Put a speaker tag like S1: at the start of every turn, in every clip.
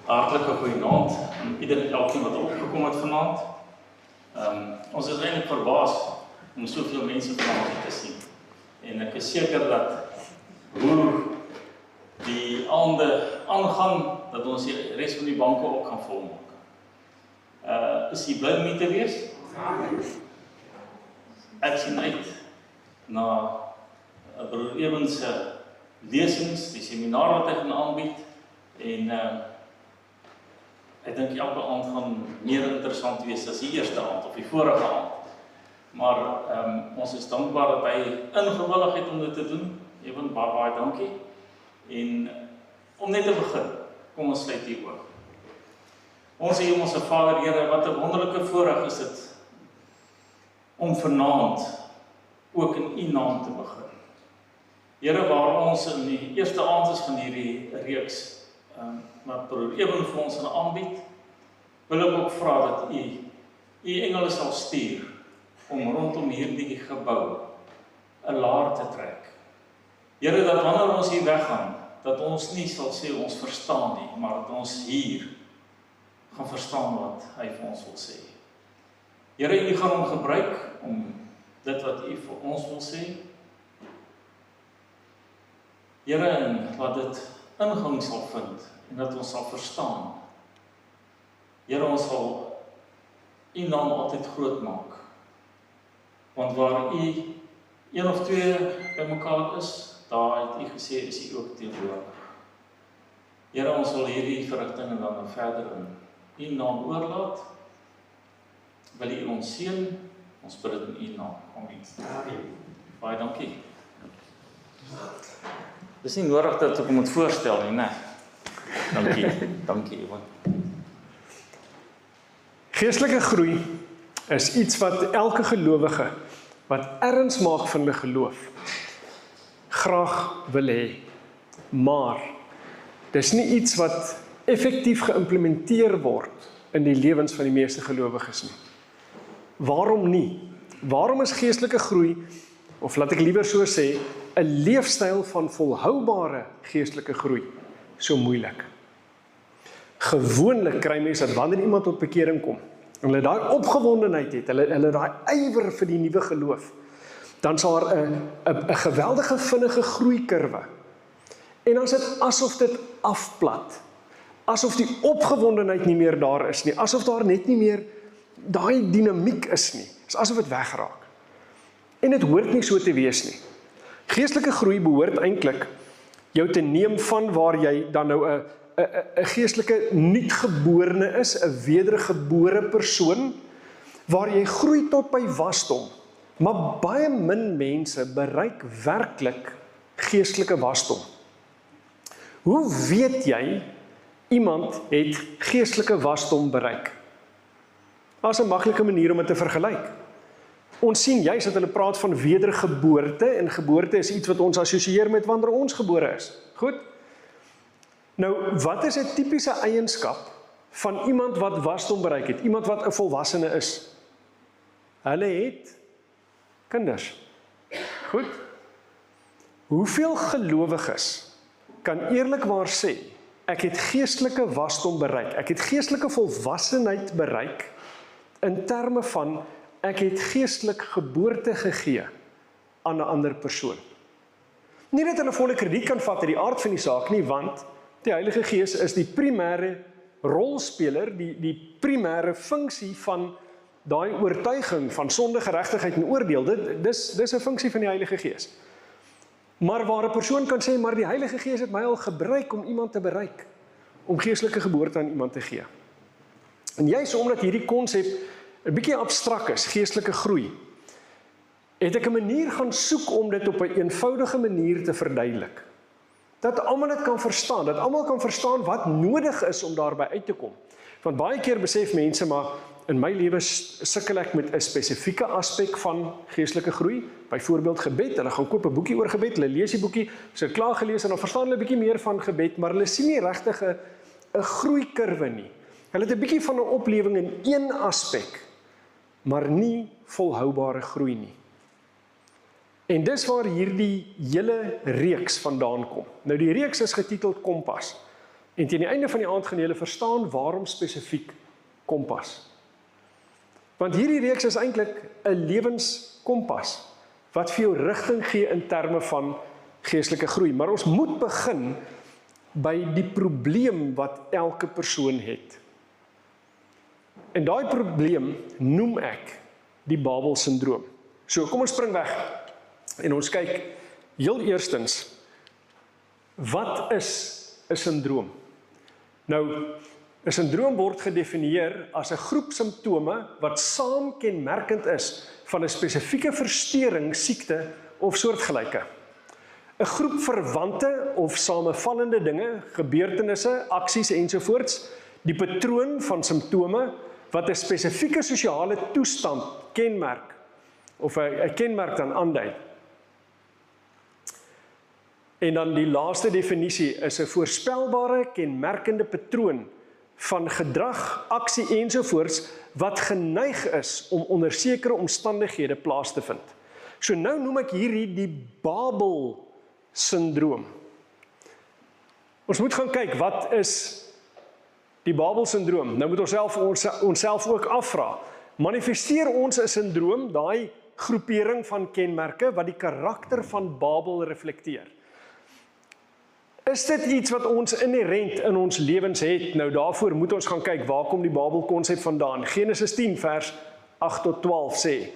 S1: Hartlike goeienaand aan iedereen elkeen wat opgekom het vanaand. Ons is eintlik verbaas om soveel mense vanaand hier te sien. En ek is seker dat hoe die aande aangaan, dat ons die res van die banke ook gaan volmaak. Is jy bly om hier te wees? Ek sien uit na broer Ewens se lesings, die seminar wat hy gaan aanbied, en ek dink elke aand gaan meer interessant wees as die eerste aand of die vorige aand. Maar ons is dankbaar dat hy ingewillig het om dit te doen. Ewen, baie dankie. En om net te begin, kom ons sluit hier oog. Ons Hemelse Vader, Here, wat 'n wonderlike voorreg is dit om vanaand ook in U naam te begin. Here, waar ons in die eerste aand is van hierdie reeks, wat broer Ewen vir ons gaan aanbied, wil ek ook vra dat U engele sal stuur om rondom hierdie gebou 'n laar te trek. Here, dat wanneer ons hier weggaan, dat ons nie sal sê ons verstaan nie, maar dat ons hier gaan verstaan wat hy vir ons wil sê. Here, U gaan hom gebruik om dit wat U vir ons wil sê. Here, en laat dit ingang sal vind en dat ons sal verstaan. Here, ons sal U naam altyd groot maak. Want waar U een of twee by mekaar is, daar het U gesê, is U ook teenwoordig. Here, ons sal hierdie verrigtinge dan verder in U naam oorlaat. Wil U ons seën, ons bid dit in U naam. Amen. Baie dankie. Dis nie nodig dat ek moet voorstel nie, né? Dankie, dankie Ewan.
S2: Geestelike groei is iets wat elke gelowige wat erns maak van 'n geloof graag wil hê. Maar dis nie iets wat effektief geïmplementeer word in die lewens van die meeste gelowiges nie. Waarom nie? Waarom is geestelike groei, of laat ek liewer so sê, 'n leefstyl van volhoubare geestelike groei so moeilik? Gewoonlik kry mense dat wanneer iemand tot bekering kom, en hulle daai opgewondenheid het, hulle daai ywer vir die nuwe geloof, dan sal daar 'n geweldige vinnige groeikurwe. En dan is dit asof dit afplat. Asof die opgewondenheid nie meer daar is nie, asof daar net nie meer daai dinamiek is nie. Dit is asof dit wegraak. En dit hoort nie so te wees nie. Geestelike groei behoort eintlik jou te neem van waar jy dan nou 'n geestelike nuutgeborene is, 'n wedergebore persoon, waar jy groei tot by wasdom. Maar baie min mense bereik werklik geestelike wasdom. Hoe weet jy iemand het geestelike wasdom bereik? Daar's 'n maklike manier om dit te vergelyk. Ons sien juist dat hulle praat van wedergeboorte, en geboorte is iets wat ons assosieer met wanneer ons gebore is. Goed? Nou, wat is 'n tipiese eienskap van iemand wat wasdom bereik het, iemand wat 'n volwassene is? Hulle het kinders. Goed? Hoeveel gelowiges kan eerlikwaar sê, ek het geestelike wasdom bereik, ek het geestelike volwassenheid bereik, in terme van, ek het geestelik geboorte gegee aan 'n ander persoon. Nie dat hulle volle krediet kan vat uit die aard van die saak nie, want die Heilige Gees is die primêre rolspeler, die primêre funksie van daai oortuiging van sonde, geregtigheid en oordeel. Dis 'n funksie van die Heilige Gees. Maar waar 'n persoon kan sê, maar die Heilige Gees het my al gebruik om iemand te bereik, om geestelike geboorte aan iemand te gee. En juist omdat hierdie konsep 'n bietjie abstrak is, geestelike groei, het ek 'n manier gaan soek om dit op 'n eenvoudige manier te verduidelik. Dat almal dit kan verstaan, dat almal kan verstaan wat nodig is om daarby uit te kom. Want baie keer besef mense, maar in my lewe sukkel ek met 'n spesifieke aspek van geestelike groei, byvoorbeeld gebed. Hulle gaan koop 'n boekie oor gebed, hulle lees die boekie, so klaar gelees en dan verstaan hulle 'n bietjie meer van gebed, maar hulle sien nie regtig 'n groeikurwe nie. Hulle het 'n bietjie van 'n oplewing in een aspek, maar nie volhoubare groei nie. En dis waar hierdie hele reeks vandaan kom. Nou die reeks is getiteld Kompas. En teen die einde van die aand gaan julle verstaan waarom spesifiek kompas. Want hierdie reeks is eintlik 'n lewenskompas wat vir jou rigting gee in terme van geestelike groei. Maar ons moet begin by die probleem wat elke persoon het. En daai probleem noem ek die Babel-sindroom. So, kom ons spring weg en ons kyk heel eerstens, wat is 'n sindroom? Nou, 'n sindroom word gedefinieer as 'n groep simptome wat saam kenmerkend is van 'n spesifieke versteuring, siekte of soortgelyke. 'n Groep verwante of samevallende dinge, gebeurtenisse, aksies ensovoorts, die patroon van simptome wat 'n spesifieke sosiale toestand kenmerk of 'n kenmerk dan aandui. En dan die laaste definisie is 'n voorspelbare, kenmerkende patroon van gedrag, aksie ensovoorts wat geneig is om onder sekere omstandighede plaas te vind. So nou noem ek hierdie die Babel-sindroom. Ons moet gaan kyk, wat is die Babel-sindroom? Nou moet onsself ook afvra. Manifesteer ons 'n sindroom, daai groepering van kenmerke wat die karakter van Babel reflekteer? Is dit iets wat ons inherent in ons lewens het? Nou daarvoor moet ons gaan kyk, waar kom die Babel-konsep vandaan? Genesis 10 vers 8 tot 12 sê,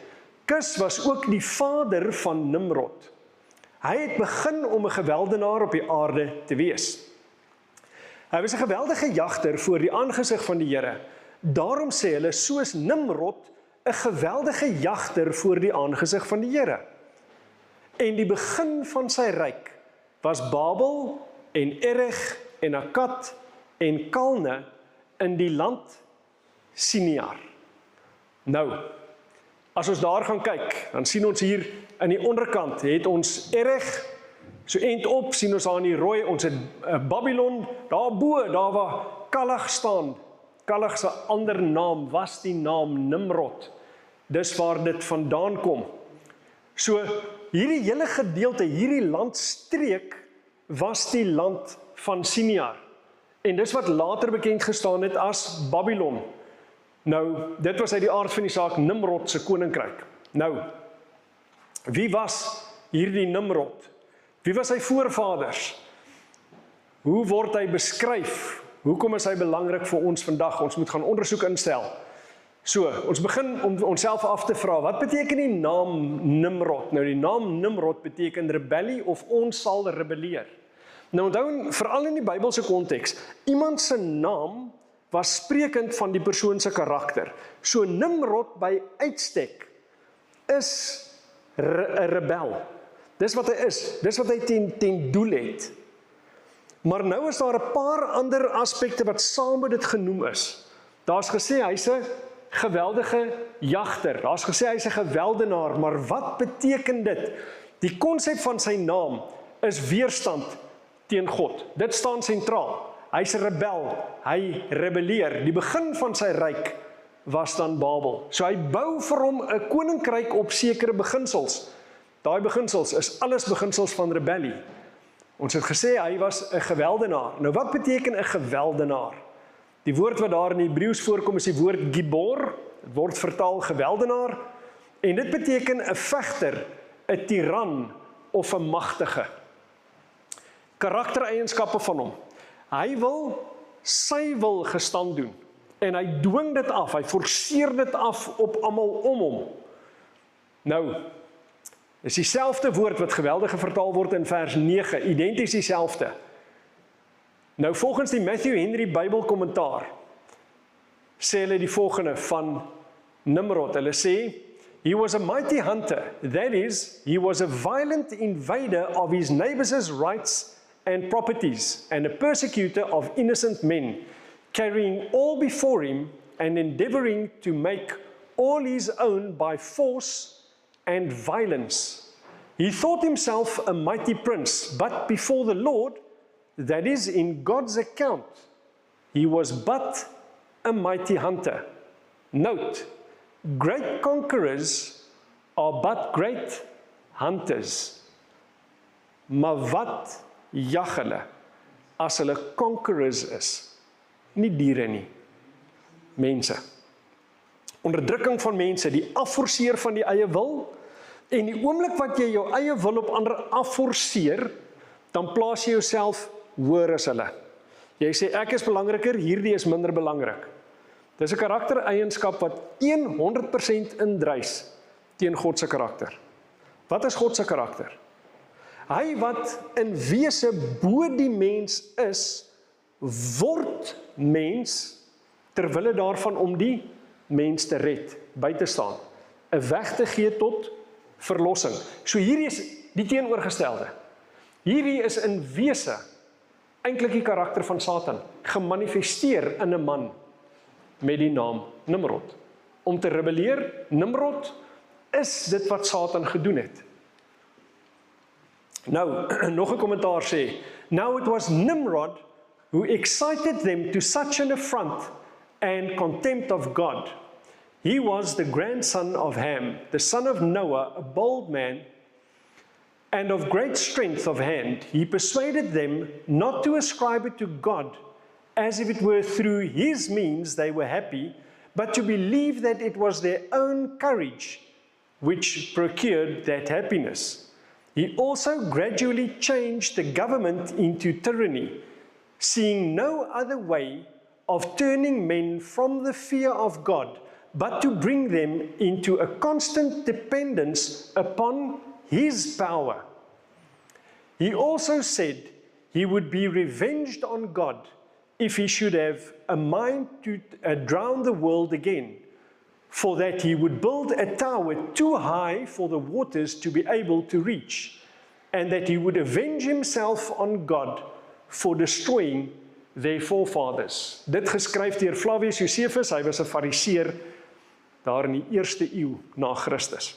S2: Kus was ook die vader van Nimrod. Hy het begin om 'n geweldenaar op die aarde te wees. Hy was 'n geweldige jagter voor die aangesig van die Here. Daarom sê hulle, soos Nimrod 'n geweldige jagter voor die aangesig van die Here. En die begin van sy ryk was Babel en Erech en Akkad en Kalne in die land Siniar. Nou, as ons daar gaan kyk, dan sien ons hier in die onderkant, het ons Erech, so eind op, sien ons daar in die rooi, ons het Babylon, daarbo, daar waar Kalach staan. Kalach se ander naam was die naam Nimrod. Dis waar dit vandaan kom. So, hierdie hele gedeelte, hierdie landstreek, was die land van Siniar. En dis wat later bekend gestaan het as Babylon. Nou, dit was uit die aard van die saak Nimrod se koninkryk. Nou, wie was hierdie Nimrod? Wie was sy voorvaders? Hoe word hy beskryf? Hoekom is hy belangrik vir ons vandag? Ons moet gaan ondersoek instel. So, ons begin om onsself af te vra, wat beteken die naam Nimrod? Nou, die naam Nimrod beteken rebellie of ons sal rebelleer. Nou, onthou, veral in die Bybelse konteks, iemand se naam was sprekend van die persoon se karakter. So, Nimrod by uitstek is 'n rebel. Dis wat hy is, dis wat hy ten doel het. Maar nou is daar 'n paar ander aspekte wat saam met dit genoem is. Daar's gesê hy's 'n geweldige jagter. Daar's gesê hy's 'n geweldenaar, maar wat beteken dit? Die konsep van sy naam is weerstand teen God. Dit staan sentraal. Hy's 'n rebel, hy rebelleer. Die begin van sy ryk was dan Babel. So hy bou vir hom 'n koninkryk op sekere beginsels. Daai beginsels is alles beginsels van rebellie. Ons het gesê hy was 'n geweldenaar. Nou wat beteken 'n geweldenaar? Die woord wat daar in Hebreëus voorkom is die woord gibor, dit word vertaal geweldenaar, en dit beteken 'n vegter, 'n tiran of 'n magtige. Karaktereienskappe van hom. Hy wil sy wil gestand doen, en hy dwing dit af, hy forceer dit af op almal om hom. Nou, is dieselfde woord wat geweldige vertaal word in vers 9, identies dieselfde. Nou volgens die Matthew Henry Bybel kommentaar, sê hulle die volgende van Nimrod, hulle sê, he was a mighty hunter, that is, he was a violent invader of his neighbors' rights and properties, and a persecutor of innocent men, carrying all before him and endeavoring to make all his own by force and violence. He thought himself a mighty prince, but before the Lord, that is, in God's account, he was but a mighty hunter. Note, great conquerors are but great hunters. Maar wat jag hulle? as hulle conquerors is. Nie diere nie, mense. Onderdrukking van mense, die afforceer van die eie wil, en die oomblik wat jy jou eie wil op ander afforceer, dan plaas jy jouself hoër as hulle. Jy sê, ek is belangriker, hierdie is minder belangrik. Dis 'n karaktereienskap wat 100% indruis teen God se karakter. Wat is God se karakter? Hy wat in wese bo die mens is, word mens, terwille daarvan om die mens te red, by te staan, 'n weg te gee tot verlossing. So hierdie is die teenoorgestelde. Hierdie is in wese eintlik die karakter van Satan, gemanifesteer in 'n man met die naam Nimrod. Om te rebelleer, Nimrod, is dit wat Satan gedoen het. Nou, nog 'n kommentaar sê, now it was Nimrod who excited them to such an affront and contempt of God. He was the grandson of Ham, the son of Noah, a bold man, and of great strength of hand. He persuaded them not to ascribe it to God, as if it were through his means they were happy, but to believe that it was their own courage which procured that happiness. He also gradually changed the government into tyranny, seeing no other way of turning men from the fear of God, but to bring them into a constant dependence upon his power. He also said he would be revenged on God if he should have a mind to drown the world again, for that he would build a tower too high for the waters to be able to reach, and that he would avenge himself on God for destroying their forefathers. Dit geskryf deur Flavius Josephus, hy was 'n fariseer daar in die 1ste eeu na Christus.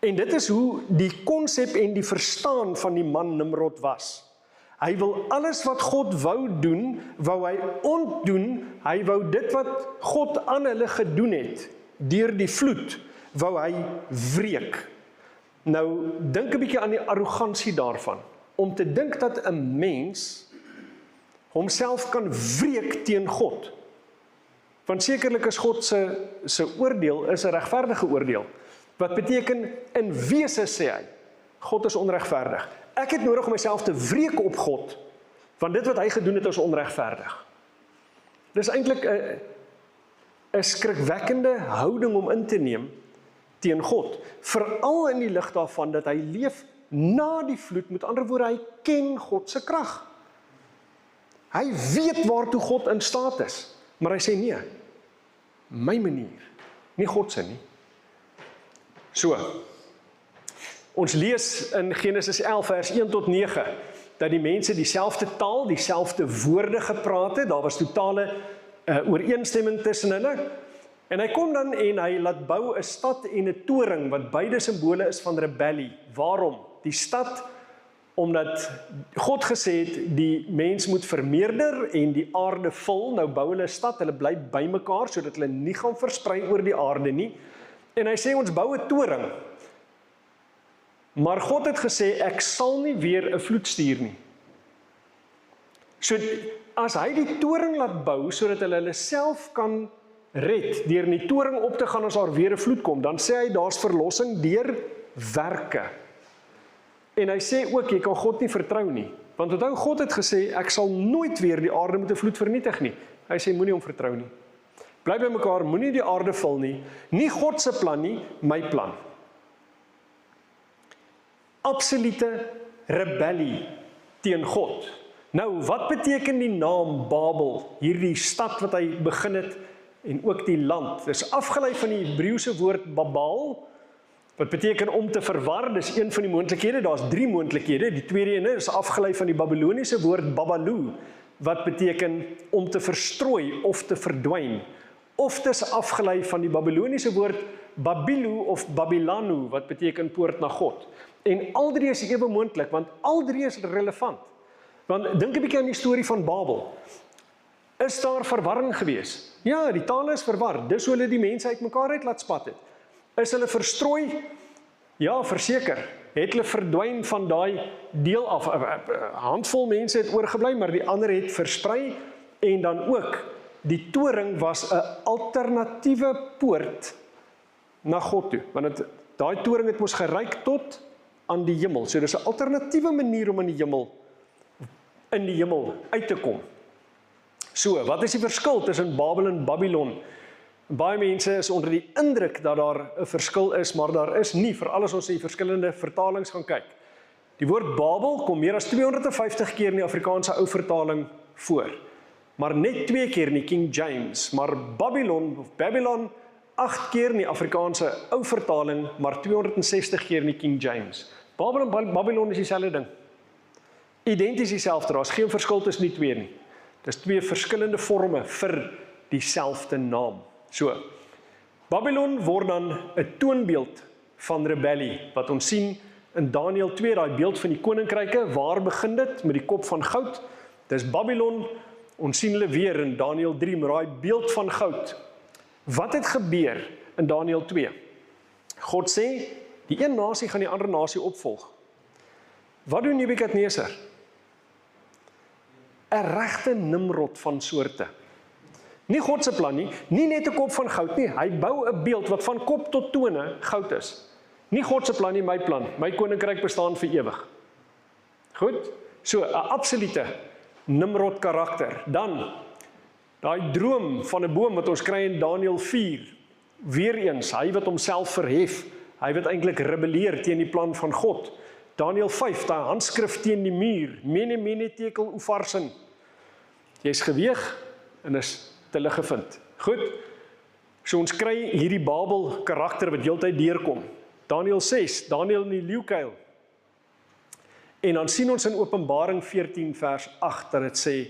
S2: En dit is hoe die konsep en die verstaan van die man Nimrod was. Hy wil alles wat God wou doen, wou hy ontdoen, hy wou dit wat God aan hulle gedoen het, deur die vloed, wou hy wreek. Nou, dink 'n bietjie aan die arrogansie daarvan, om te dink dat 'n mens homself kan wreek teen God. Want sekerlik is God se oordeel is 'n regverdige oordeel. Wat beteken, in wese sê hy, God is onregverdig. Ek het nodig om myself te wreek op God, want dit wat hy gedoen het is onregverdig. Dis eintlik 'n skrikwekkende houding om in te neem teen God, veral in die lig daarvan dat hy leef na die vloed, met ander woorde, hy ken God se krag. Hy weet waartoe God in staat is, maar hy sê nee, my manier, nie God se nie. So, ons lees in Genesis 11 vers 1 tot 9, dat die mense dieselfde taal, dieselfde woorde gepraat het, daar was totale ooreenstemming tussen hulle, en hy kom dan en hy laat bou 'n stad en 'n toring, wat beide simbole is van rebellie. Waarom? Die stad, omdat God gesê het, die mens moet vermeerder en die aarde vul, nou bou hulle 'n stad, hulle bly by mekaar, sodat hulle nie gaan versprei oor die aarde nie, en hy sê, ons bou 'n toring, maar God het gesê, ek sal nie weer 'n vloed stuur nie. So, as hy die toring laat bou, sodat hulle self kan red, deur in die toring op te gaan as daar weer 'n vloed kom, dan sê hy, daar's verlossing deur werke. En hy sê ook, jy kan God nie vertrou nie, want onthou, God het gesê, ek sal nooit weer die aarde met 'n vloed vernietig nie. Hy sê, moenie hom vertrou nie. Bly by mekaar, moenie die aarde vul nie, nie God se plan nie, my plan. Absolute rebellie teen God. Nou, wat beteken die naam Babel, hierdie stad wat hy begin het, en ook die land? Dis afgelei van die Hebreëse woord Babal, wat beteken om te verwar, dis een van die moontlikhede, daar's 3 moontlikhede, die tweede ene is afgelei van die Babyloniese woord Babalu, wat beteken om te verstrooi of te verdwyn, of dis afgelei van die Babyloniese woord Babilu of Babilanu, wat beteken poort na God. En al 3 is ewe moontlik, want al 3 is relevant. Want dink 'n bietjie aan die storie van Babel. Is daar verwarring gewees? Ja, die tale is verwar, dis hoe hulle die mense uitmekaar uit laat spat het. Is hulle verstrooi? Ja, verseker. het hulle verdwyn van daai deel af. 'n handvol mense het oorgebly, maar die ander het versprei, en dan ook, die toring was 'n alternatiewe poort na God toe, want daai toring het mos gereik tot aan die hemel, so dis 'n alternatiewe manier om in die hemel uit te kom. So, wat is die verskil tussen Babel en Babylon? Baie mense is onder die indruk dat daar 'n verskil is, maar daar is nie, veral as ons die verskillende vertalings gaan kyk. Die woord Babel kom meer as 250 keer in die Afrikaanse ou vertaling voor, maar net 2 keer in die King James, maar Babylon 8 keer in die Afrikaanse ou vertaling, maar 260 keer in die King James. Babylon is dieselfde ding. Identies dieselfde, daar is geen verskil tussen die twee nie. Dis 2 verskillende forme vir dieselfde naam. So, Babylon word dan 'n toonbeeld van rebellie, wat ons sien in Daniël 2, daai beeld van die koninkryke, waar begin dit? Met die kop van goud. Dis Babylon, ons sien hulle weer in Daniël 3, met daai beeld van goud. Wat het gebeur in Daniël 2? God sê, die een nasie gaan die ander nasie opvolg. Wat doen Nebukadneser? 'n regte Nimrod van soorte. Nie God se plan nie, nie net 'n kop van goud nie, hy bou 'n beeld wat van kop tot tone goud is. Nie God se plan nie, my plan, my koninkryk bestaan vir ewig. Goed, so 'n absolute Nimrod karakter. Dan, daai droom van 'n boom wat ons kry in Daniël 4, weer eens, hy wat homself verhef, hy wat eintlik rebelleer teen die plan van God. Daniël 5, daai handskrif teen die muur, mene tekel ufarsin. Jy's geweeg en is te lig gevind. Goed, so ons kry hierdie Babel karakter wat heeltyd deurkom. Daniël 6, Daniël in die leeukuil. En dan sien ons in Openbaring 14 vers 8 dat dit sê,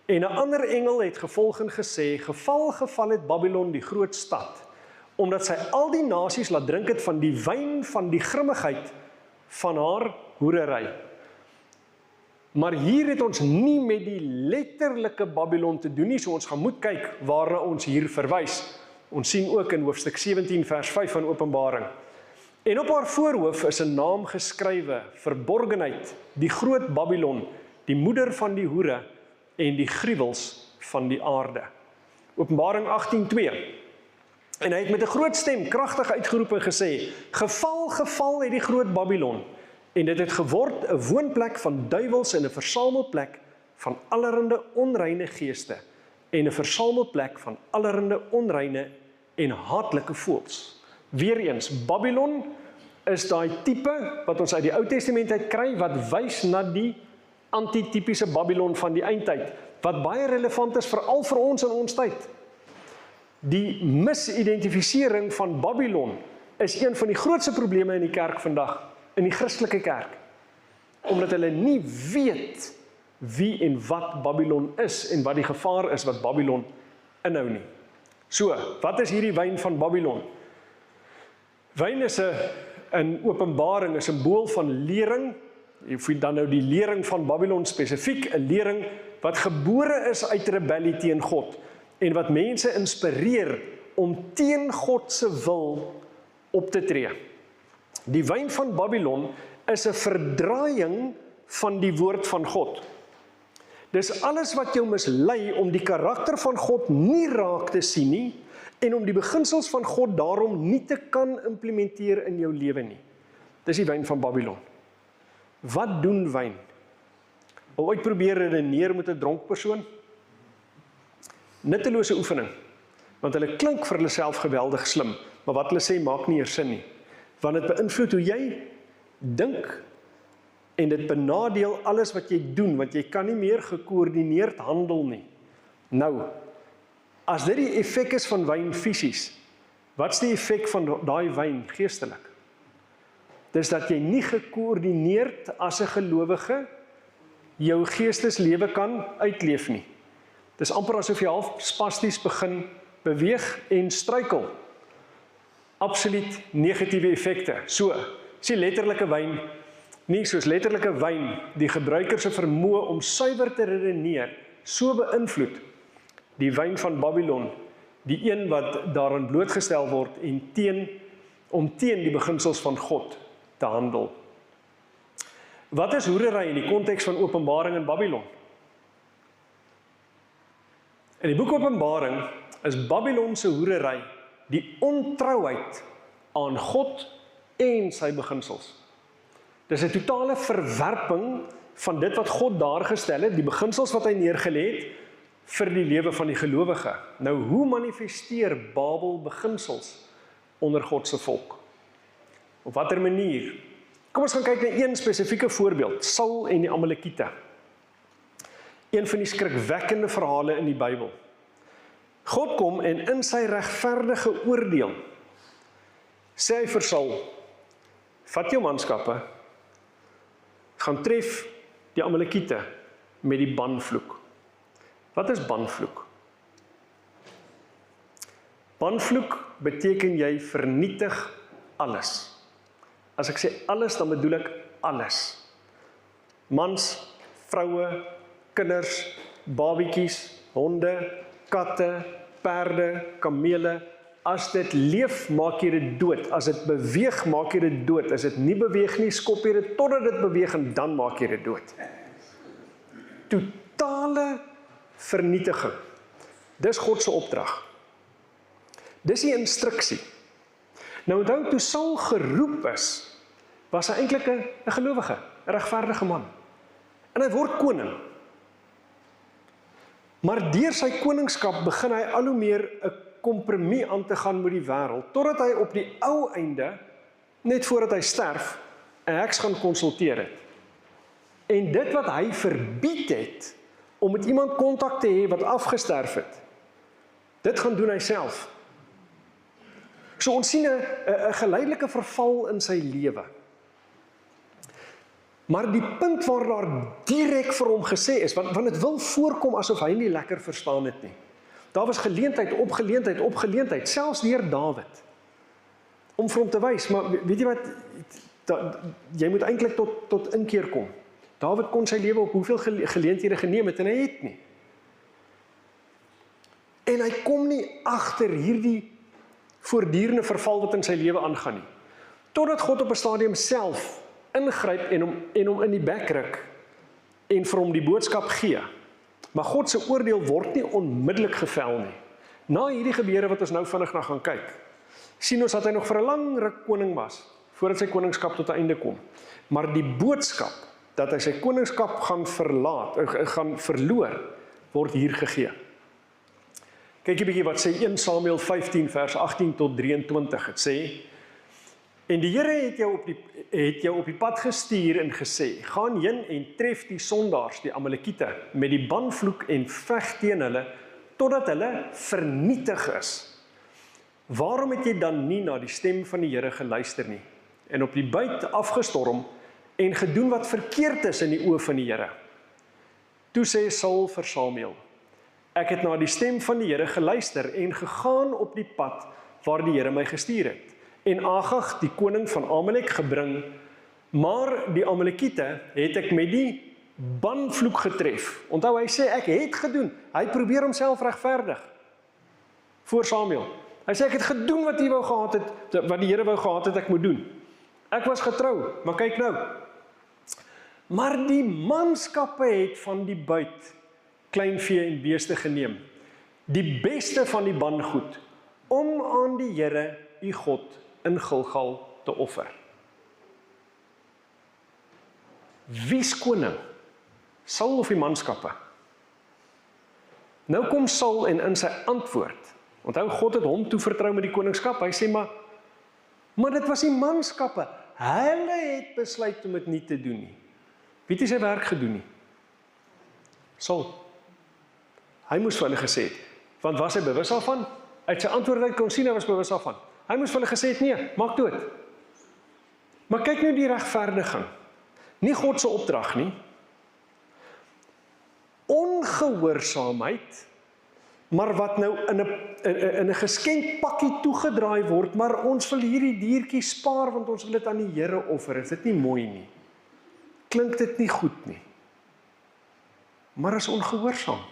S2: en 'n ander engel het gevolg en gesê, geval het Babylon die groot stad, omdat sy al die nasies laat drink het van die wyn van die grimmigheid van haar hoerery. Maar hier het ons nie met die letterlike Babylon te doen nie, so ons gaan moet kyk waarna ons hier verwys. Ons sien ook in hoofstuk 17 vers 5 van Openbaring. En op haar voorhoof is 'n naam geskrywe, verborgenheid, die groot Babylon, die moeder van die hoere en die gruwels van die aarde. Openbaring 18:2. En hy het met 'n groot stem kragtig uitgeroep en gesê, geval het die groot Babylon, en dit het geword 'n woonplek van duiwels en 'n versamelplek van allerhande onreine geeste, en 'n versamelplek van allerhande onreine en haatlike voëls. Weereens, Babylon is daai tipe wat ons uit die Ou Testament uit kry, wat wys na die antitypiese Babylon van die eindtyd, wat baie relevant is veral vir ons in ons tyd. Die misidentifisering van Babylon is een van die grootste probleme in die kerk vandag, in die Christelike kerk, omdat hulle nie weet wie en wat Babylon is en wat die gevaar is wat Babylon inhou nie. So, wat is hierdie wyn van Babylon? Wyn is 'n Openbaring, 'n simbool van lering, of dan nou die lering van Babylon spesifiek, 'n lering wat gebore is uit rebellie teen God, en wat mense inspireer om teen God se wil op te tree. Die wyn van Babylon is 'n verdraaiing van die woord van God. Dis alles wat jou mislei om die karakter van God nie raak te sien nie, en om die beginsels van God daarom nie te kan implementeer in jou lewe nie. Dis die wyn van Babylon. Wat doen wyn? Wil ooit probeer redeneer met 'n dronk persoon? Nuttelose oefening, want hulle klink vir hulle self geweldig slim, maar wat hulle sê maak nie eers sin nie, want dit beïnvloed hoe jy dink, en dit benadeel alles wat jy doen, want jy kan nie meer gekoördineerd handel nie. Nou, as dit die effek is van wyn fisies, wat is die effek van daai wyn geestelik? Dis dat jy nie gekoördineerd as 'n gelowige jou geesteslewe kan uitleef nie. Dis amper asof jy half spasties begin beweeg en struikel. Absoluut negatiewe effekte. So, sien letterlike wyn, nie soos letterlike wyn die gebruiker se vermoë om suiwer te redeneer, so beïnvloed die wyn van Babylon, die een wat daarin blootgestel word en om teen die beginsels van God te handel. Wat is hoerery in die konteks van Openbaring in Babylon? In die boek Openbaring is Babylon se hoerery die ontrouheid aan God en sy beginsels. Dis 'n totale verwerping van dit wat God daar gestel het, die beginsels wat hy neergelê het vir die lewe van die gelowige. Nou, hoe manifesteer Babel beginsels onder God se volk? Op watter manier? Kom ons gaan kyk na een spesifieke voorbeeld, Saul en die Amalekiete. Een van die skrikwekkende verhale in die Bybel. God kom en in sy regverdige oordeel sê hy vir Saul, vat jou manskappe, gaan tref die Amalekiete met die banvloek. Wat is banvloek? Banvloek beteken jy vernietig alles. As ek sê alles, dan bedoel ek alles. Mans, vroue, kinders, babiekies, honde, katte, perde, kamele. As dit leef, maak jy dit dood. As dit beweeg, maak jy dit dood. As dit nie beweeg nie, skop jy dit totdat dit beweeg en dan maak jy dit dood. Totale vernietiging. Dis God se opdrag. Dis die instruksie. Nou onthou, toe Saul geroep is, was hy eintlik 'n gelowige, 'n regverdige man. En hy word koning. Maar deur sy koningskap begin hy al hoe meer 'n kompromie aan te gaan met die wêreld, totdat hy op die ou einde, net voordat hy sterf, 'n heks gaan konsulteer het. En dit wat hy verbied het, om met iemand kontak te hê wat afgesterf het, dit gaan doen hy self. So ons sien 'n geleidelike verval in sy lewe. Maar die punt waar daar direk vir hom gesê is, want dit wil voorkom asof hy nie lekker verstaan het nie. Daar was geleentheid op geleentheid op geleentheid, selfs deur Dawid, om vir hom te wys, maar weet jy wat, jy moet eintlik tot inkeer kom. Dawid kon sy lewe op hoeveel geleenthede geneem het, en hy het nie. En hy kom nie agter hierdie voortdurende verval wat in sy lewe aangaan nie. Totdat God op 'n stadium self ingryp en hom in die bek ruk en vir hom die boodskap gee. Maar God se oordeel word nie onmiddellik gevel nie. Na hierdie gebeure wat ons nou vinnig na gaan kyk, sien ons dat hy nog vir 'n lang ruk koning was, voordat sy koningskap tot 'n einde kom. Maar die boodskap dat hy sy koningskap gaan verloor, word hier gegee. Kyk 'n bietjie wat sê 1 Samuel 15 vers 18 tot 23. Het sê: En die Here het jou op die pad gestuur en gesê: Gaan heen en tref die sondaars, die Amalekiete, met die banvloek en veg teen hulle, totdat hulle vernietig is. Waarom het jy dan nie na die stem van die Here geluister nie, en op die buit afgestorm, en gedoen wat verkeerd is in die oë van die Here? Toe sê Saul vir Samuel: Ek het na die stem van die Here geluister en gegaan op die pad waar die Here my gestuur het, en Agag, die koning van Amalek, gebring, maar die Amalekiete het ek met die banvloek getref. Onthou, hy sê, ek het gedoen. Hy probeer homself regverdig voor Samuel. Hy sê, ek het gedoen wat die Here wou gehad het ek moet doen. Ek was getrou, maar kyk nou. Maar die manskappe het van die buit kleinvee en beeste geneem, die beste van die bangoed, om aan die Here, u God, in Gilgal te offer. Wie's koning? Saul of die manskappe? Nou kom Saul en in sy antwoord, onthou God het hom toevertrou met die koningskap, hy sê maar dit was die manskappe, hulle het besluit om dit nie te doen nie. Wie het sy werk gedoen nie? Saul. Hy moes vir hulle gesê het, want was hy bewus daarvan? Uit sy antwoord uit kon sien, hy was bewus daarvan. Hy moes vir hulle gesê het, nee, maak dood. Maar kyk nou die regverdiging. Nie God se opdrag nie. Ongehoorsaamheid, maar wat nou in 'n geskenkpakkie toegedraai word, maar ons wil hierdie diertjie spaar, want ons wil dit aan die Here offer. Is dit nie mooi nie? Klink dit nie goed nie? Maar is ongehoorsaam.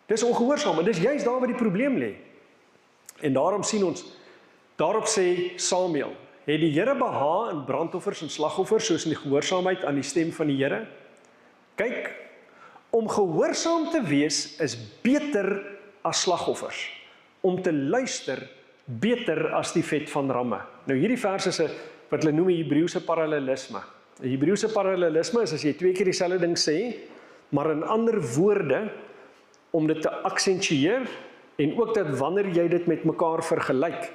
S2: Dis ongehoorsaam, en dis juist daar waar die probleem lê. En daarom sien ons, daarop sê Samuel, Het die Here behaag in brandoffers en slagoffers, soos in die gehoorsaamheid aan die stem van die Here? Kyk, om gehoorsaam te wees is beter as slagoffers. Om te luister beter as die vet van ramme. Nou hierdie vers is wat hulle noem 'n Hebreëse parallelisme. 'n Hebreëse parallelisme is as jy 2 keer dieselfde ding sê, maar in ander woorde, om dit te aksentueer, en ook dat wanneer jy dit met mekaar vergelyk,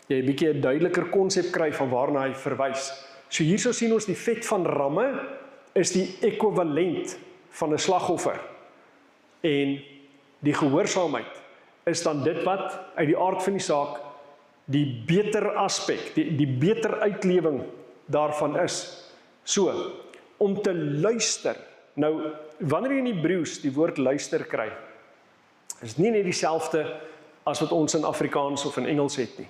S2: jy 'n bietjie 'n duideliker konsep kry van waarna hy verwys. So hierso sien ons die vet van ramme is die ekwivalent van 'n slagoffer. En die gehoorsaamheid is dan dit wat uit die aard van die saak die beter aspek, die beter uitlewing daarvan is. So, om te luister. Nou, wanneer jy in Hebreëus die woord luister kry, is nie net dieselfde as wat ons in Afrikaans of in Engels het nie.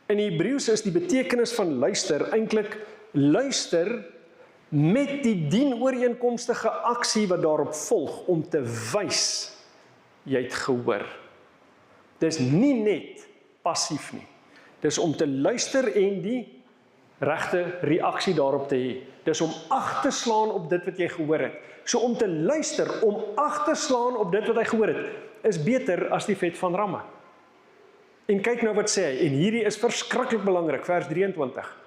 S2: In Hebreëus is die betekenis van luister eintlik luister met die dienooreenkomstige aksie wat daarop volg om te wys jy het gehoor. Dis nie net passief nie. Dis om te luister en die regte reaksie daarop te hê. Dis om ag te slaan op dit wat jy gehoor het. So om te luister, om ag te slaan op dit wat hy gehoor het, is beter as die vet van ramme. En kyk nou wat sê hy, en hierdie is verskriklik belangrik, vers 23.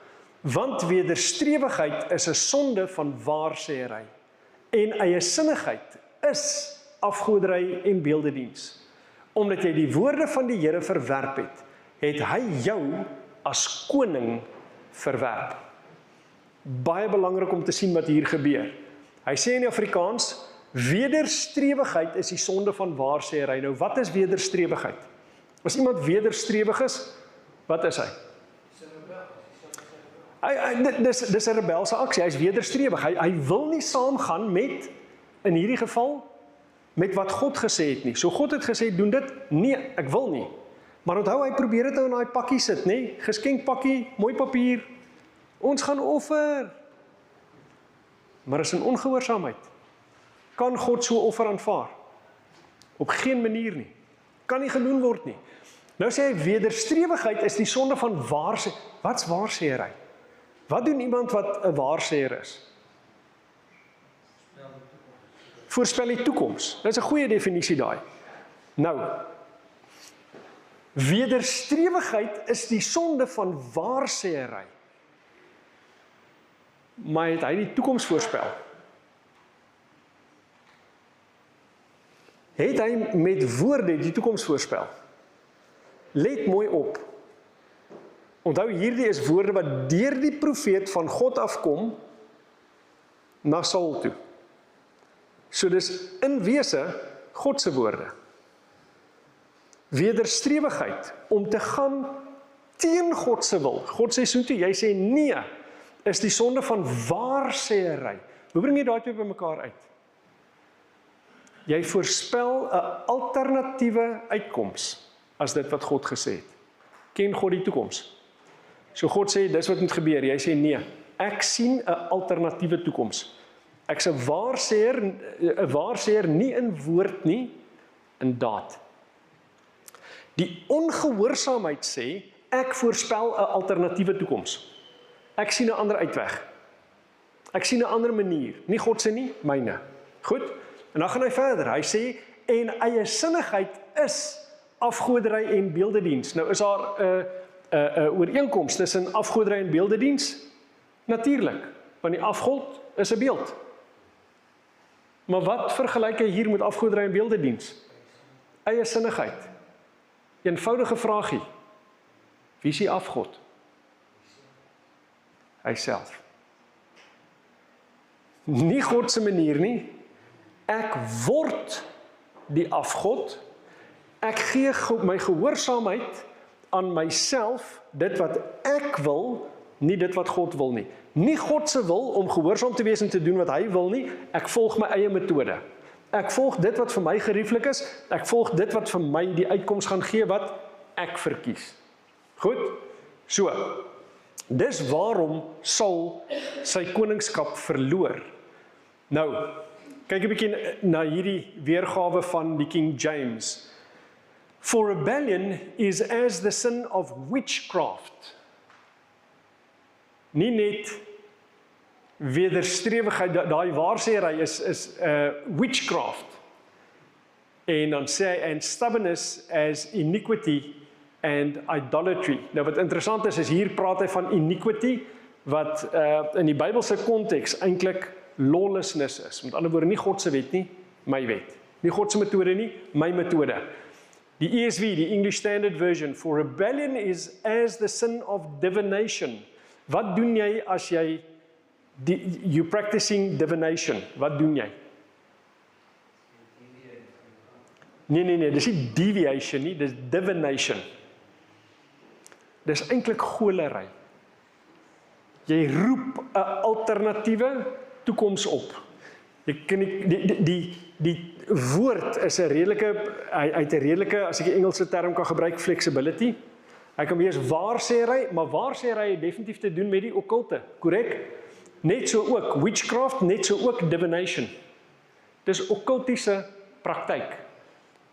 S2: Want wederstrewigheid is 'n sonde van waarsêery, en eiesinnigheid is afgoderry en beeldediens. Omdat jy die woorde van die Here verwerp het, het hy jou as koning verwerp. Baie belangrik om te sien wat hier gebeur. Hy sê in die Afrikaans, wederstrewigheid is die sonde van waarsêery. Nou, wat is wederstrewigheid? As iemand wederstrewig is, wat is hy? Dis 'n rebelse aksie, hy is wederstrewig. Hy wil nie saamgaan met, in hierdie geval, met wat God gesê het nie. So God het gesê, doen dit, nee, ek wil nie. Maar onthou, hy probeer dit nou in daai pakkie sit, nee, geskenkpakkie, mooi papier, ons gaan offer. Maar is in ongehoorsaamheid. Kan God so offer aanvaar? Op geen manier nie. Kan nie gedoen word nie. Nou sê hy, wederstrewigheid is die sonde van waarsêery. Wat's waarsêery? Wat doen iemand wat 'n waarsêer is? Voorspel die toekoms. Dit is 'n goeie definisie daai. Nou, wederstrewigheid is die sonde van waarsêery. Maar het hy die toekoms voorspel? Het hy met woorde die toekoms voorspel? Let mooi op. Onthou, hierdie is woorde wat deur die profeet van God afkom na Saul toe. So dis in wese God se woorde. Wederstrewigheid om te gaan teen God se wil. God sê so toe, jy sê nee, is die sonde van waarsêery. Hoe bring jy daai twee bymekaar uit? Jy voorspel 'n alternatiewe uitkoms as dit wat God gesê het. Ken God die toekoms? So God sê, dis wat moet gebeur. Jy sê nee, ek sien 'n alternatiewe toekoms. Ek's 'n waarsêer nie in woord nie, in daad. Die ongehoorsaamheid sê, ek voorspel 'n alternatiewe toekoms. Ek sien 'n ander uitweg. Ek sien 'n ander manier. Nie God se nie, myne. Goed? En dan gaan hy verder. Hy sê, en eiesinnigheid is afgoderry en beeldediens. Nou is daar 'n ooreenkoms tussen afgoderry en beeldediens? Natuurlik, want die afgod is 'n beeld. Maar wat vergelyk hy hier met afgoderry en beeldediens? Eiesinnigheid. Eenvoudige vraagie. Wie is die afgod? Hy self. Nie God se manier nie. Ek word die afgod. Ek gee my gehoorsaamheid aan myself, dit wat ek wil, nie dit wat God wil nie. Nie God se wil om gehoorsaam te wees en te doen wat hy wil nie, ek volg my eie metode. Ek volg dit wat vir my gerieflik is, ek volg dit wat vir my die uitkoms gaan gee wat ek verkies. Goed? So, dis waarom Saul sy koningskap verloor. Nou, kyk 'n bietjie na hierdie weergawe van die King James. For rebellion is as the sin of witchcraft. nie net wederstrewigheid, daai waarsêery is witchcraft. En dan sê hy, and stubbornness as iniquity and idolatry. Nou wat interessant is hier praat hy van iniquity, wat in die Bybelse konteks eintlik lawlessness is. Met ander woorde, nie God se wet nie, my wet. Nie God se metode nie, my metode. Die ESV, die English Standard Version, for rebellion is as the sin of divination. Wat doen jy as jy, you practicing divination, wat doen jy? Nee, dis nie deviation nie, dis divination. Dis eintlik golery. Jy roep 'n alternatiewe toekoms op. Jy kan die woord is 'n redelike, hy het 'n redelike, as ek die Engelse term kan gebruik, flexibility. Hy kan wees waarsêery, maar waarsêery het definitief te doen met die okkulte, korrek? Net so ook witchcraft, net so ook divination. Dis okkultiese praktyk,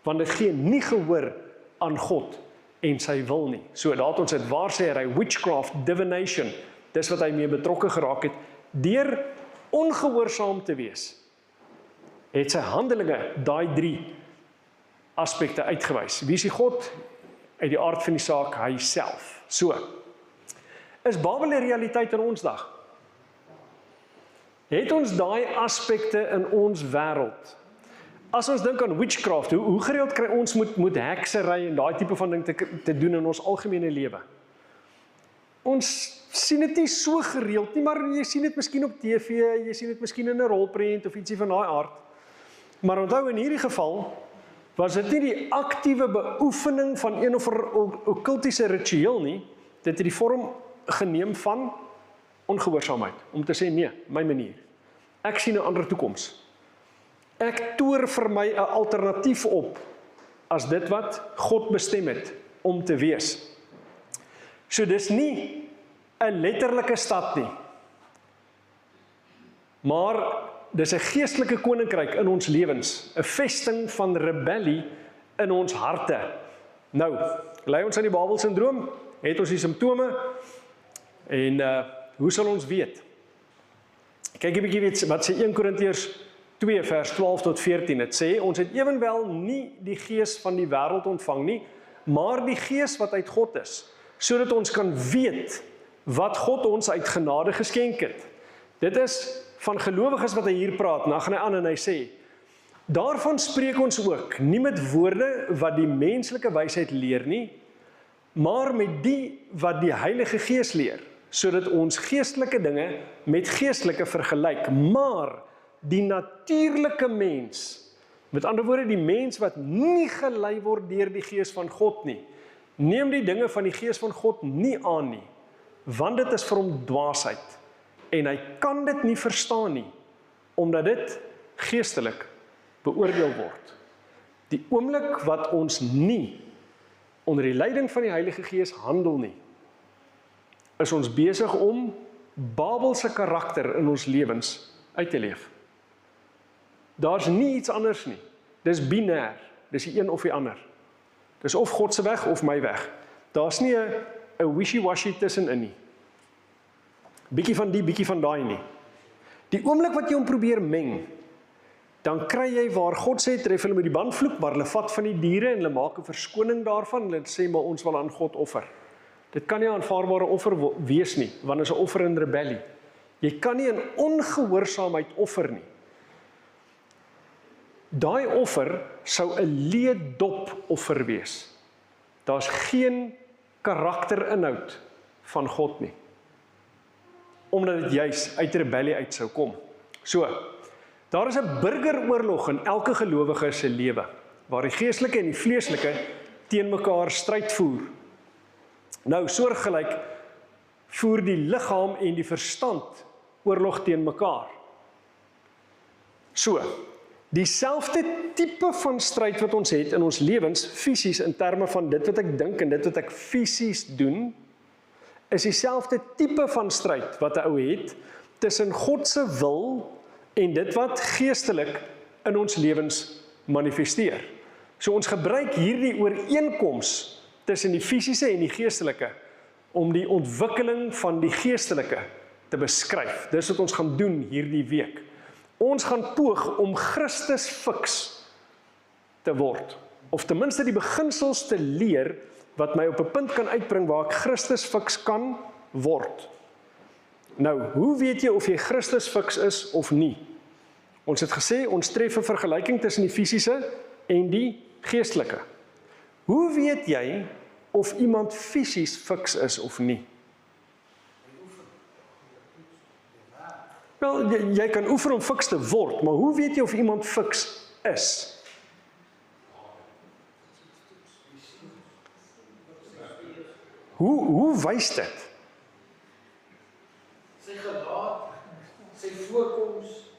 S2: want dit gee nie gehoor aan God en sy wil nie. So daar het ons dit waarsêery, witchcraft, divination, dis wat hy mee betrokke geraak het, deur ongehoorsaam te wees, het sy handelinge daai 3 aspekte uitgewys. Wie is die God? Uit die aard van die saak, hy self. So, is Babel 'n realiteit in ons dag? Het ons daai aspekte in ons wêreld? As ons dink aan witchcraft, hoe gereeld kry ons moet heksery en daai tipe van ding te doen in ons algemene lewe? Ons sien dit nie so gereeld nie, maar jy sien dit miskien op TV, jy sien dit miskien in 'n rolprent of ietsie van daai aard. Maar onthou, in hierdie geval was dit nie die aktiewe beoefening van een of ander okkultiese ritueel nie, dit het die vorm geneem van ongehoorsaamheid, om te sê nee, my manier. Ek sien 'n ander toekoms. Ek toer vir my 'n alternatief op as dit wat God bestem het om te wees. So dis nie 'n letterlike stad nie, maar dis 'n geestelike koninkryk in ons lewens, 'n vesting van rebellie in ons harte. Nou, ly ons aan die Babel-sindroom, het ons die simptome, en hoe sal ons weet? Kyk 'n bietjie wat sê 1 Korintiërs 2 vers 12 tot 14, het sê, ons het ewenwel nie die gees van die wêreld ontvang nie, maar die gees wat uit God is, sodat ons kan weet wat God ons uit genade geskenk het. Dit is van gelowiges wat hy hier praat, nou gaan hy aan en hy sê, daarvan spreek ons ook, nie met woorde wat die menslike wysheid leer nie, maar met die wat die Heilige Gees leer, sodat ons geestelike dinge met geestelike vergelyk, maar die natuurlike mens, met ander woorde die mens wat nie gelei word deur die Gees van God nie, neem die dinge van die Gees van God nie aan nie, want dit is vir hom dwaasheid, en hy kan dit nie verstaan nie, omdat dit geestelik beoordeel word. Die oomblik wat ons nie onder die leiding van die Heilige Gees handel nie, is ons besig om Babelse karakter in ons lewens uit te leef. Daar's nie iets anders nie. Dis binêr, dis die een of die ander. Dis of God se weg of my weg. Daar's nie 'n wishy-washy tussenin nie. Bietjie van die, bietjie van daai nie. Die oomblik wat jy hom probeer meng, dan kry jy waar God sê, tref hulle met die bandvloek, maar hulle vat van die diere en hulle maak 'n verskoning daarvan, hulle sê maar ons wil aan God offer. Dit kan nie 'n aanvaarbare offer wees nie, want dit is 'n offer in rebellie. Jy kan nie in ongehoorsaamheid offer nie. Daai offer sou 'n leedop offer wees. Daar's geen karakterinhoud van God nie. Omdat dit juis uit rebellie uit sou kom. So, daar is 'n burgeroorlog in elke gelowige se lewe, waar die geestelike en die vleeslike teen mekaar stryd voer. Nou, soortgelyk voer die liggaam en die verstand oorlog teen mekaar. So, dieselfde tipe van stryd wat ons het in ons lewens, fisies in terme van dit wat ek dink en dit wat ek fisies doen, is dieselfde tipe van stryd wat 'n ou het tussen God se wil en dit wat geestelik in ons lewens manifesteer. So ons gebruik hierdie ooreenkoms tussen die fisiese en die geestelike om die ontwikkeling van die geestelike te beskryf. Dis wat ons gaan doen hierdie week. Ons gaan poog om Christus fiks te word, of ten minste die beginsels te leer, wat my op 'n punt kan uitbring waar ek Christus fiks kan word. Nou, hoe weet jy of jy Christus fiks is of nie? Ons het gesê, ons tref 'n vergelyking tussen die fisiese en die geestelike. Hoe weet jy of iemand fisies fiks is of nie? Wel, jy kan oefen om fiks te word, maar hoe weet jy of iemand fiks is? Hoe wys dit?
S3: Sy gelaat, sy voorkoms,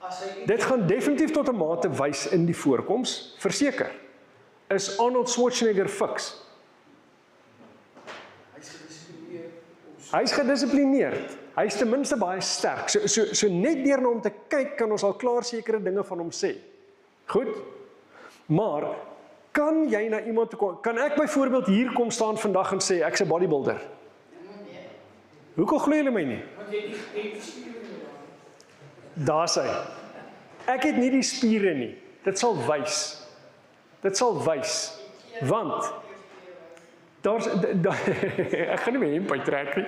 S3: as hy...
S2: Dit gaan definitief tot 'n mate wys in die voorkoms, verseker. Is Arnold Schwarzenegger fiks? Hy's gedissiplineerd. Hy's ten minste baie sterk. So net deur na hom te kyk, kan ons al klaar sekere dinge van hom sê. Goed? Maar kan jy na iemand toe kom? Kan ek byvoorbeeld hier kom staan vandag en sê ek's 'n bodybuilder?
S3: Nee.
S2: Hoekom glo julle my nie?
S3: Want jy het spiere nie.
S2: Daar's hy. Ek het nie die spiere nie. Dit sal wys. Dit sal wys. Want ek gaan nie my hemp uittrek nie.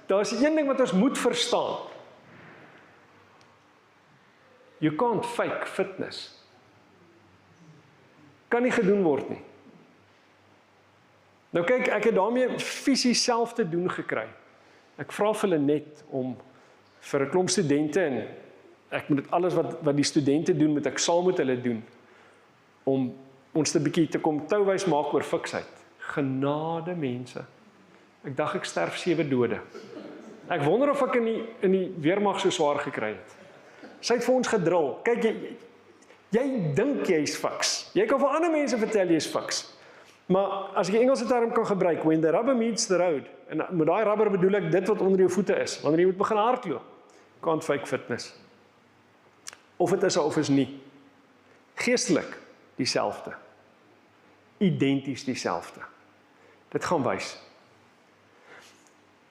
S2: Daar's een ding wat ons moet verstaan. You can't fake fitness. Kan nie gedoen word nie. Nou kyk, ek het daarmee fisies self te doen gekry. Ek vra vir hulle net om vir 'n klomp studente, en ek moet dit alles wat die studente doen, moet ek saam met hulle doen, om ons 'n bietjie te kom touwys maak oor fiksheid. Genade mense. Ek dink ek sterf 7 dode. Ek wonder of ek in die weermag so swaar gekry het. Sy het vir ons gedrul. Kyk, jy dink jy's fiks. Jy kan vir ander mense vertel jy's fiks. Maar as ek 'n Engelse term kan gebruik, when the rubber meets the road, en met daai rubber bedoel ek dit wat onder jou voete is, wanneer jy moet begin hardloop, can't fake fitness. Of dit is of is nie. Geestelik dieselfde. Identies dieselfde. Dit gaan wys.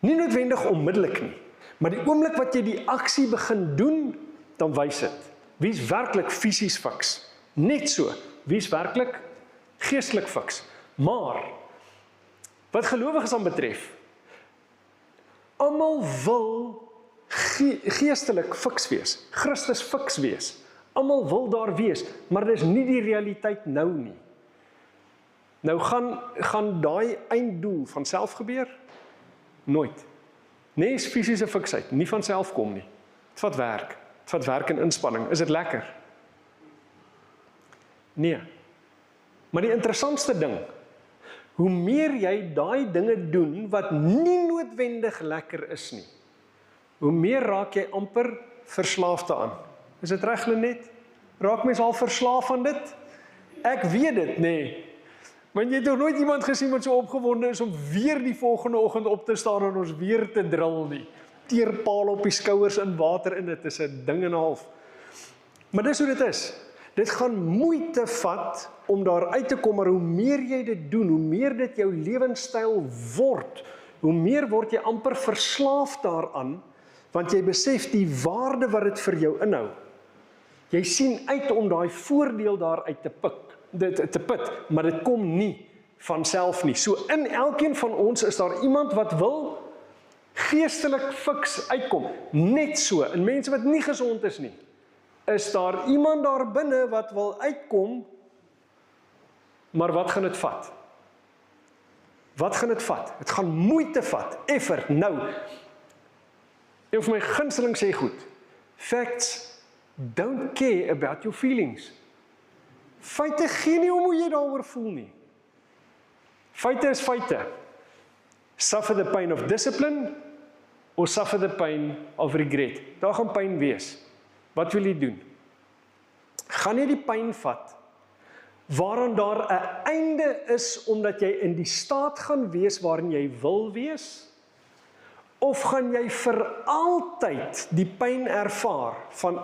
S2: Nie noodwendig onmiddellik nie, maar die oomblik wat jy die aksie begin doen, dan wys dit. Wie is werklik fisies fiks? Net so. Wie is werklik geestelik fiks? Maar wat gelowiges aan betref, almal wil geestelik fiks wees, Christus fiks wees. Almal wil daar wees, maar dit is nie die realiteit nou nie. Nou gaan daai einddoel van self gebeur? Nooit. Nee, is fisiese fiksheid, nie van self kom nie. Dit vat werk. Dit vat werk en inspanning. Is dit lekker? Nee. Maar die interessantste ding, hoe meer jy daai dinge doen wat nie noodwendig lekker is nie, hoe meer raak jy amper verslaaf daaraan. Is dit reg, Lenet? Raak mens al verslaaf aan dit? Ek weet dit, nee. Want jy het nog nooit iemand gesien wat so opgewonde is om weer die volgende oggend op te staan en ons weer te drill nie. Teerpaal op die skouers in water in, dit is 'n ding en 'n half. Maar dis hoe dit is. Dit gaan moeite vat om daar uit te kom, maar hoe meer jy dit doen, hoe meer dit jou lewenstyl word, hoe meer word jy amper verslaaf daaraan, want jy besef die waarde wat dit vir jou inhou. Jy sien uit om daai voordeel daaruit te put, maar dit kom nie van self nie. So in elkeen van ons is daar iemand wat wil geestelik fiks uitkom. Net so, in mense wat nie gesond is nie, is daar iemand daar binne wat wil uitkom, maar wat gaan dit vat? Wat gaan dit vat? Het gaan moeite vat, effort. Nou, een van my gunsteling sê goed, facts don't care about your feelings. Feite gee nie om hoe jy daaroor voel nie. Feite is feite. Suffer the pain of discipline, or suffer the pain of regret. Daar gaan pyn wees. Wat wil jy doen? Gaan jy die pyn vat, waaraan daar 'n einde is, omdat jy in die staat gaan wees waarin jy wil wees? Of gaan jy vir altyd die pyn ervaar van,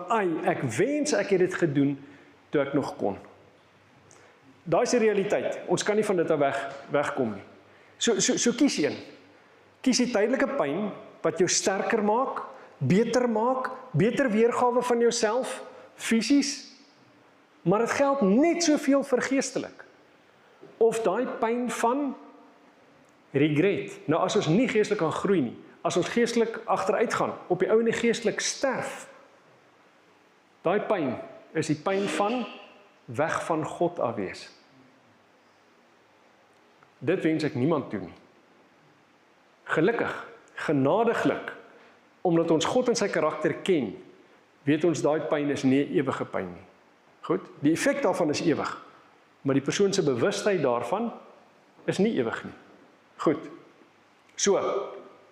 S2: ek wens ek het dit gedoen toe ek nog kon? Daai is die realiteit. Ons kan nie van dit af wegkom nie. So kies een. Kies die tydelike pyn wat jou sterker maak, beter weergawe van jouself, fisies, maar dit geld net soveel vir geestelik. Of daai pyn van regret. Nou as ons nie geestelik kan groei nie, as ons geestelik agteruit gaan, op die ou en geestelik sterf, daai pyn is die pyn van weg van God af wees. Dit wens ek niemand toe nie. Gelukkig, genadiglik, omdat ons God en sy karakter ken, weet ons daai pyn is nie 'n ewige pyn nie. Goed, die effek daarvan is ewig, maar die persoon se bewustheid daarvan is nie ewig nie. Goed, so,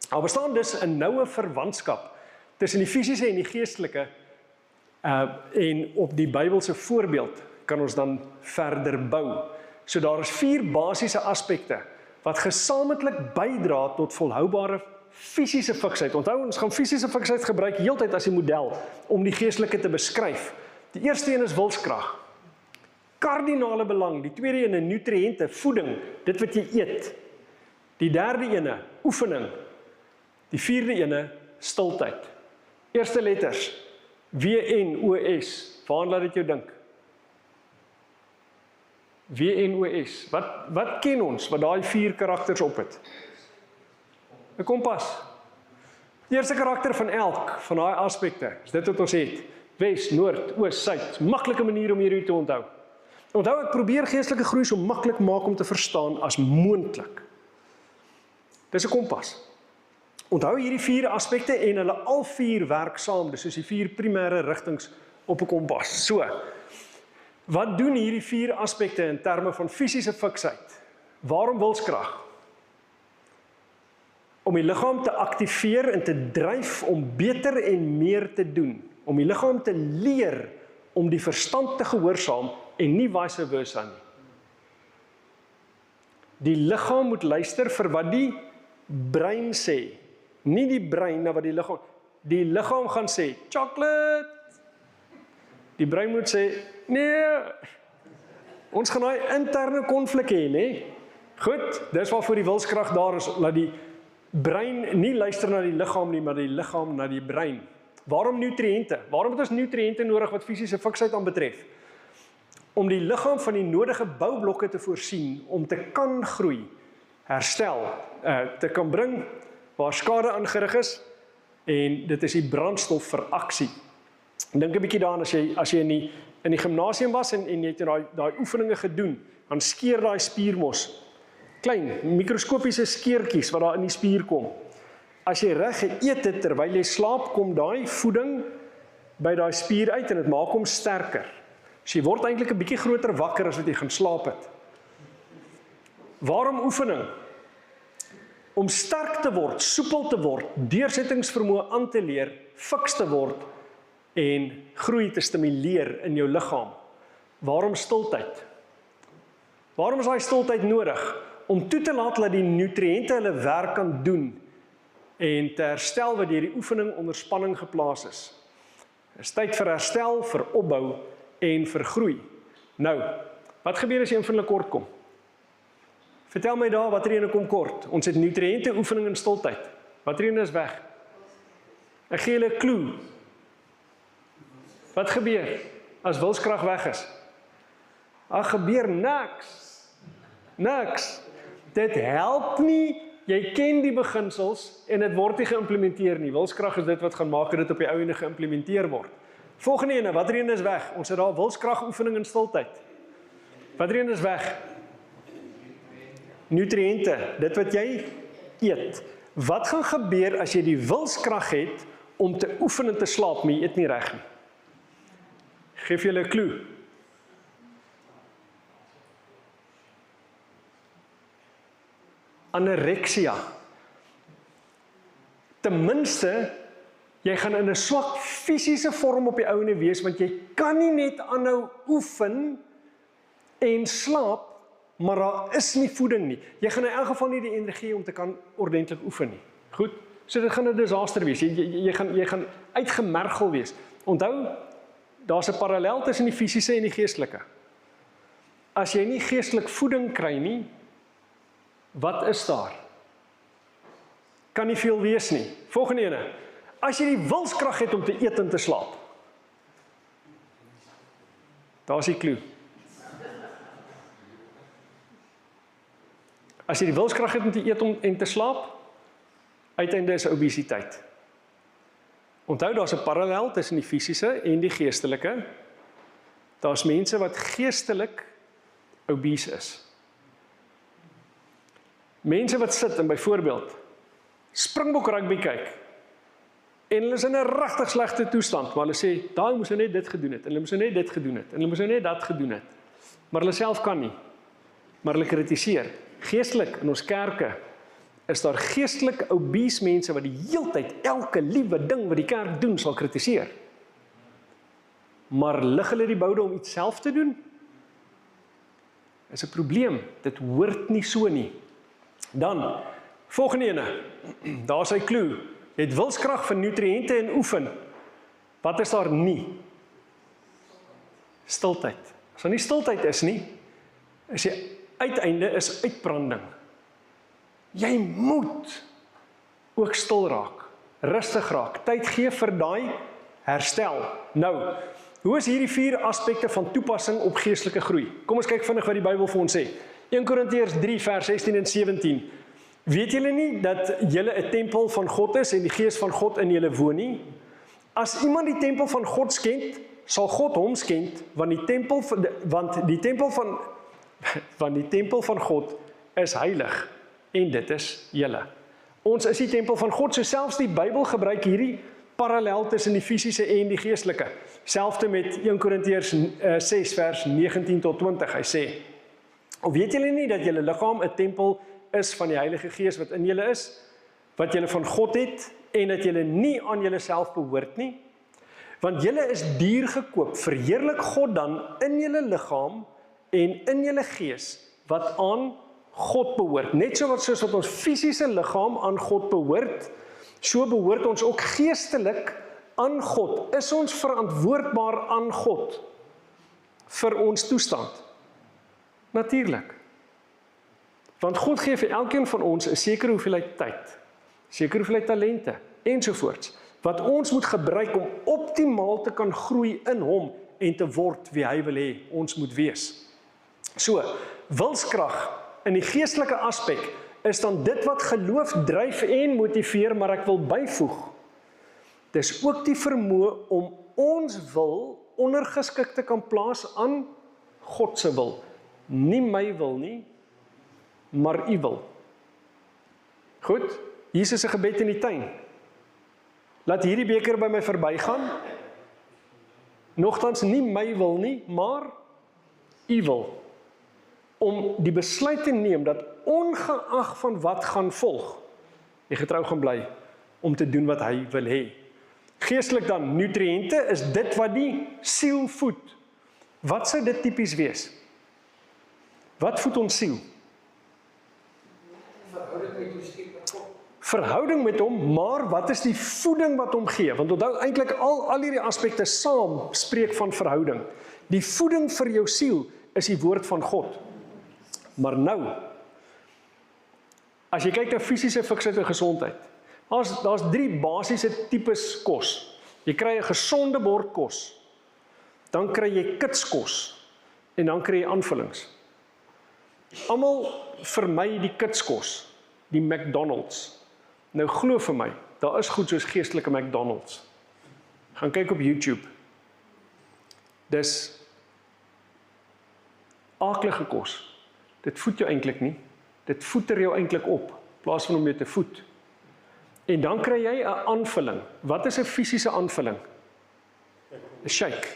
S2: al bestaan dus 'n noue verwantskap tussen die fisiese en die geestelike, en op die Bybelse voorbeeld kan ons dan verder bou. So daar is 4 basiese aspekte wat gesamentlik bydra tot volhoubare fisiese fiksheid. Onthou, ons gaan fisiese fiksheid gebruik heeltyd as die model om die geestelike te beskryf. Die eerste een is wilskrag. Kardinale belang. Die tweede ene, nutriënte, voeding, dit wat jy eet. Die derde ene, oefening. Die vierde ene, stiltyd. Eerste letters, WNOS. Waaraan laat dit jou dink? WNOS. Wat ken ons wat daai 4 karakters op het? 'n kompas. Die eerste karakter van elk van daai aspekte is dit wat ons het. Wes, noord, oos, suid. Maklike manier om hierdie te onthou. Onthou, ek probeer geestelike groei so maklik maak om te verstaan as moontlik. Dis 'n kompas. Onthou hierdie 4 aspekte en hulle al 4 werk saam, dis soos die 4 primêre rigtings op 'n kompas. So, wat doen hierdie 4 aspekte in terme van fisiese fiksheid? Waarom wilskrag? Om die liggaam te aktiveer en te dryf om beter en meer te doen. Om die liggaam te leer om die verstand te gehoorsaam en nie vice versa nie. Die liggaam moet luister vir wat die brein sê. Nie die brein na wat die liggaam gaan sê, chocolate. Die brein moet sê, nee, ons gaan daai interne konflik hê, nee. Goed, dis waarvoor die wilskrag daar is, laat die brein nie luister na die liggaam nie, maar die liggaam na die brein. Waarom nutriënte? Waarom het ons nutriënte nodig wat fisiese fiksheid aanbetref? Om die liggaam van die nodige boublokke te voorsien, om te kan groei, herstel, te kan bring waar skade aangerig is, en dit is die brandstof vir aksie. Dink 'n bietjie daaraan as jy in die gimnasium was en jy het daai oefeninge gedoen, dan skeer daai spiermos, klein, mikroskopiese skeertjies wat daar in die spier kom. As jy reg geëet het terwyl jy slaap, kom daai voeding by daai spier uit en dit maak hom sterker. So jy word eintlik 'n bietjie groter wakker as wat jy gaan slaap het. Waarom oefening? Om sterk te word, soepel te word, deursettingsvermoë aan te leer, fiks te word en groei te stimuleer in jou liggaam. Waarom stiltyd? Waarom is daai stiltyd nodig? Om toe te laat dat die nutriënte hulle werk kan doen en te herstel wat deur die oefening onder spanning geplaas is. Dis tyd vir herstel, vir opbou en vir groei. Nou, wat gebeur as jy invindelik kort kom? Vertel my daar, watter ene kom kort? Ons het nutriënte, oefening en stiltyd. Watter ene is weg? Ek gee julle 'n klou. Wat gebeur as wilskrag weg is? Gebeur niks. Dit help nie, jy ken die beginsels en dit word nie geïmplementeer nie. Wilskrag is dit wat gaan maak dat dit op die ou ende geïmplementeer word. Volgende ene, watter ene is weg? Ons het daar wilskrag, oefening en stiltyd. Watter ene is weg? Nutriënte, dit wat jy eet. Wat gaan gebeur as jy die wilskrag het om te oefen en te slaap, maar jy eet nie reg nie? Geef julle 'n klou. Anorexia. Ten minste, jy gaan in 'n swak fisiese vorm op die ou ene wees, want jy kan nie net aanhou oefen en slaap, maar daar is nie voeding nie. Jy gaan in elk geval nie die energie om te kan ordentlik oefen nie. Goed? So dit gaan 'n disaster wees. Jy gaan uitgemergel wees. Onthou, daar's 'n parallel tussen die fisiese en die geestelike. As jy nie geestelik voeding kry nie, Wat is daar? Kan nie veel wees nie. Volgende ene. As jy die wilskrag het om te eet en te slaap. Daar is die klou. As jy die wilskrag het om te eet en te slaap, uiteinde is obesiteit. Onthou, daar is 'n parallel tussen die fisiese en die geestelike. Daar is mense wat geestelik obese is. Mense wat sit en byvoorbeeld Springbok rugby kyk, en hulle is in 'n regtig slegte toestand, maar hulle sê, daai moes net dit gedoen het, en hulle moes net dit gedoen het, en hulle moes net dat gedoen het. Maar hulle self kan nie. Maar hulle kritiseer. Geestelik in ons kerke is daar geestelik obese mense wat die heeltyd elke liewe ding wat die kerk doen sal kritiseer. Maar lig hulle die boude om iets self te doen? Is 'n probleem. Dit hoort nie so nie. Dan, volgende ene. Daar is sy klou. Jy het wilskrag vir nutriënte en oefen. Wat is daar nie? Stiltyd. As daar nie stiltyd is nie, is jy uiteinde is uitbranding. Jy moet ook stil raak, rustig raak, tyd gee vir daai herstel. Nou, hoe is hierdie 4 aspekte van toepassing op geestelike groei? Kom ons kyk vinnig wat die Bybel vir ons sê. 1 Korintiërs 3 vers 16 en 17. Weet julle nie dat julle 'n tempel van God is en die Gees van God in julle woon nie? As iemand die tempel van God skend, sal God hom skend, want die tempel van God is heilig en dit is julle. Ons is die tempel van God, so selfs die Bybel gebruik hierdie parallel tussen die fisiese en die geestelike. Selfde met 1 Korintiërs 6 vers 19 tot 20. Hy sê, of weet julle nie dat julle liggaam 'n tempel is van die Heilige Gees wat in julle is, wat julle van God het, en dat julle nie aan julleself behoort nie? Want julle is duur gekoop, verheerlik God dan in julle liggaam en in julle gees, wat aan God behoort. Net soos wat ons fisiese liggaam aan God behoort, so behoort ons ook geestelik aan God. Is ons verantwoordbaar aan God vir ons toestand? Natuurlik. Want God gee vir elkeen van ons 'n sekere hoeveelheid tyd, sekere hoeveelheid talente, ensovoorts, wat ons moet gebruik om optimaal te kan groei in hom en te word wie hy wil hê ons moet wees. So, wilskrag in die geestelike aspek is dan dit wat geloof dryf en motiveer, maar ek wil byvoeg. Dis ook die vermoë om ons wil ondergeskik te kan plaas aan God se wil. Nie my wil nie, maar u wil. Goed, Jesus se gebed in die tuin. Laat hierdie beker by my verbygaan. Nogtans nie my wil nie, maar u wil. Om die besluit te neem dat ongeag van wat gaan volg, jy getrou gaan bly om te doen wat hy wil hê. Geestelik dan, nutriënte is dit wat die siel voed. Wat sou dit tipies wees? Wat voed ons siel? Verhouding met hom, maar wat is die voeding wat hom gee? Want onthou eintlik al hierdie aspekte saam spreek van verhouding. Die voeding vir jou siel is die woord van God. Maar nou, as jy kyk na fisiese fiksheid en gesondheid, daar's 3 basiese tipes kos. Jy kry 'n gesonde bord kos, dan kry jy kitskos en dan kry jy aanvullings. Almal vermy die kitskos, die McDonald's. Nou glo vir my, daar is goed soos geestelike McDonald's. Gaan kyk op YouTube. Dis aaklige kos. Dit voed jou eintlik nie. Dit voeder jou eintlik op, in plaas van om jou te voed. En dan kry jy 'n aanvulling. Wat is 'n fisiese aanvulling? 'n Shake.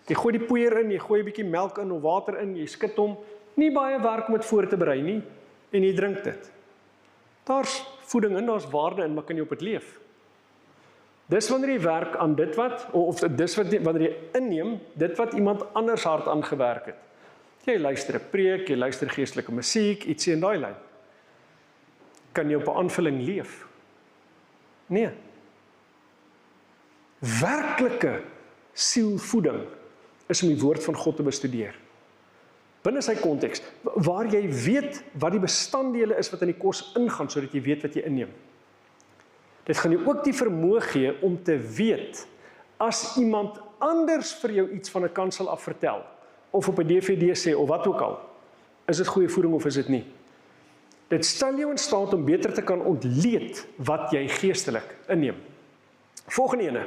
S2: Jy gooi die poeier in, jy gooi 'n bietjie melk in of water in, jy skit hom. Nie baie werk om dit voor te berei nie, en jy drink dit. Daar's voeding in, daar's waarde in, maar kan jy op dit leef? Dis wanneer jy werk aan dit wat, wanneer jy inneem, dit wat iemand anders hard aangewerk het. Jy luister 'n preek, jy luister geestelike musiek, ietsie in daai lyn. Kan jy op 'n aanvulling leef? Nee. Werklike sielvoeding is om die woord van God te bestudeer. binne sy konteks, waar jy weet wat die bestanddele is wat in die kos ingaan, sodat jy weet wat jy inneem. Dit gaan jou ook die vermoë gee om te weet, as iemand anders vir jou iets van 'n kansel af vertel, of op 'n DVD sê, of wat ook al, is dit goeie voeding of is dit nie? Dit stel jou in staat om beter te kan ontleed wat jy geestelik inneem. Volgende ene,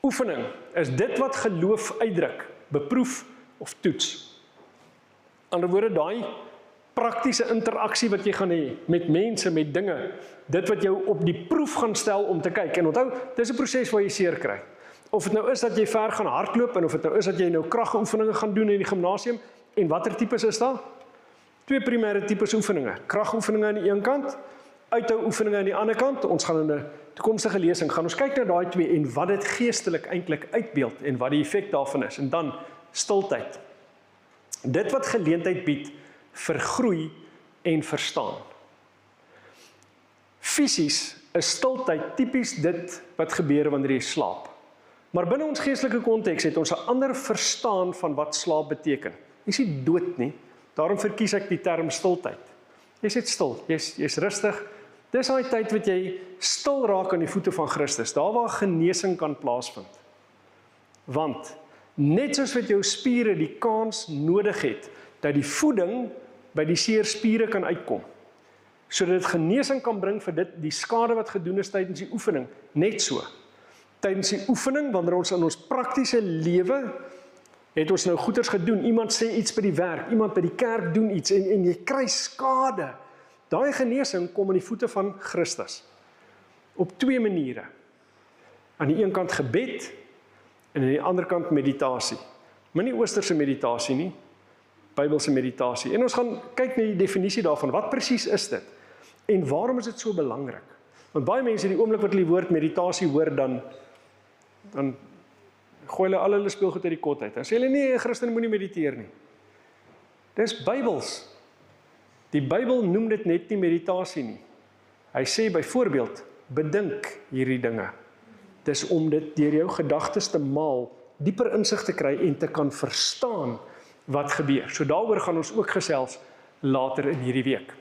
S2: oefening is dit wat geloof uitdruk, beproef of toets. Ander woorde, daai praktiese interaksie wat jy gaan hê met mense, met dinge, dit wat jou op die proef gaan stel om te kyk. En onthou, dis 'n proses waar jy seer kry. Of dit nou is dat jy ver gaan hardloop, en of dit nou is dat jy nou kragoefeninge gaan doen in die gimnasium, en watter tipes is daar? 2 primêre tipes oefeninge. Kragoefeninge aan die een kant, uithou oefeninge aan die ander kant. Ons gaan in 'n toekomstige lesing gaan ons kyk na daai 2 en wat dit geestelik eintlik uitbeeld en wat die effek daarvan is. En dan stiltyd. Dit wat geleentheid bied vir groei en verstaan. Fisies is stiltyd tipies dit wat gebeur wanneer jy slaap. Maar binne ons geestelike konteks het ons 'n ander verstaan van wat slaap beteken. Jy's nie dood nie, daarom verkies ek die term stiltyd. Jy's net stil, jy's rustig. Dis daai tyd wat jy stil raak aan die voete van Christus, daar waar genesing kan plaasvind. Want net soos wat jou spiere die kans nodig het dat die voeding by die seer spiere kan uitkom, sodat dit genesing kan bring vir dit die skade wat gedoen is tydens die oefening, net so. Tydens die oefening, wanneer ons in ons praktiese lewe het ons nou goeders gedoen, iemand sê iets by die werk, iemand by die kerk doen iets en jy kry skade. Daai genesing kom aan die voete van Christus. Op 2 maniere. Aan die een kant gebed en aan die ander kant meditasie. Maar nie oosterse meditasie nie, Bybelse meditasie. En ons gaan kyk na die definisie daarvan, wat presies is dit? En waarom is dit so belangrik? Want baie mense die oomblik wat hulle die woord meditasie hoor, dan gooi hulle al hulle speelgoed uit die kot uit. Dan sê hulle nee, Christen moenie mediteer nie. Dis Bybels. Die Bybel noem dit net nie meditasie nie. Hy sê byvoorbeeld, bedink hierdie dinge. Dis om dit deur jou gedagtes te maal, dieper insig te kry en te kan verstaan wat gebeur. So daaroor gaan ons ook gesels later in hierdie week.